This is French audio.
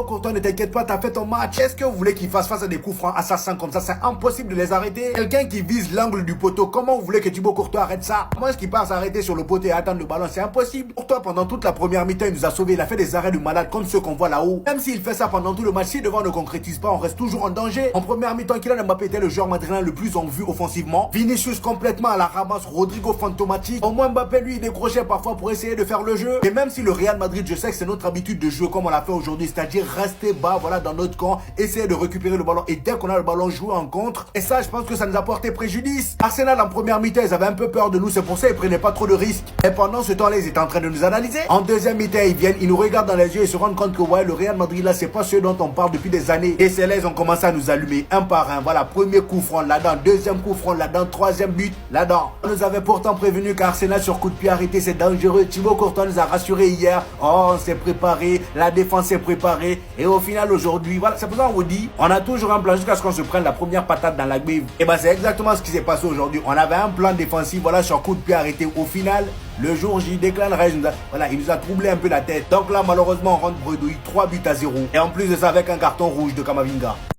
Courtois, ne t'inquiète pas, t'as fait ton match. Est-ce que vous voulez qu'il fasse face à des coups francs assassins comme ça? C'est impossible de les arrêter. Quelqu'un qui vise l'angle du poteau, comment vous voulez que Thibaut Courtois arrête ça? Comment est-ce qu'il part s'arrêter sur le poteau et attendre le ballon? C'est impossible. Courtois, pendant toute la première mi-temps, il nous a sauvés. Il a fait des arrêts de malade comme ceux qu'on voit là-haut. Même s'il fait ça pendant tout le match, si devant ne concrétise pas, on reste toujours en danger. En première mi-temps, Kylian Mbappé était le joueur madrilène le plus en vue offensivement. Vinicius complètement à la ramasse, Rodrigo fantomatique. Au moins Mbappé, lui, il décrochait parfois pour essayer de faire le jeu. Et même si le Real Madrid, je sais que c'est notre habitude de jouer comme on l'a fait aujourd'hui, c'est-à-dire rester bas, voilà, dans notre camp, essayer de récupérer le ballon et dès qu'on a le ballon, jouer en contre. Et ça, je pense que ça nous a porté préjudice. Arsenal en première mi-temps, ils avaient un peu peur de nous, c'est pour ça qu'ils prenaient pas trop de risques. Et pendant ce temps-là, ils étaient en train de nous analyser. En deuxième mi-temps, ils viennent, ils nous regardent dans les yeux et se rendent compte que ouais, le Real Madrid là, c'est pas ce dont on parle depuis des années. Et c'est là, ils ont commencé à nous allumer un par un. Voilà, premier coup franc là-dedans, deuxième coup franc là-dedans, troisième but là-dedans. On nous avait pourtant prévenu qu'Arsenal sur coup de pied arrêté, c'est dangereux. Thibaut Courtois nous a rassuré hier. Oh, on s'est préparé, la défense s'est préparée. Et au final, aujourd'hui, voilà, c'est pour ça qu'on vous dit, on a toujours un plan jusqu'à ce qu'on se prenne la première patate dans la grille. Et ben c'est exactement ce qui s'est passé aujourd'hui. On avait un plan défensif, voilà, sur coup de pied arrêté. Au final, le jour J, Declan Rice, voilà, il nous a troublé un peu la tête. Donc là, malheureusement, on rentre bredouille, 3 buts à 0. Et en plus de ça, avec un carton rouge de Kamavinga.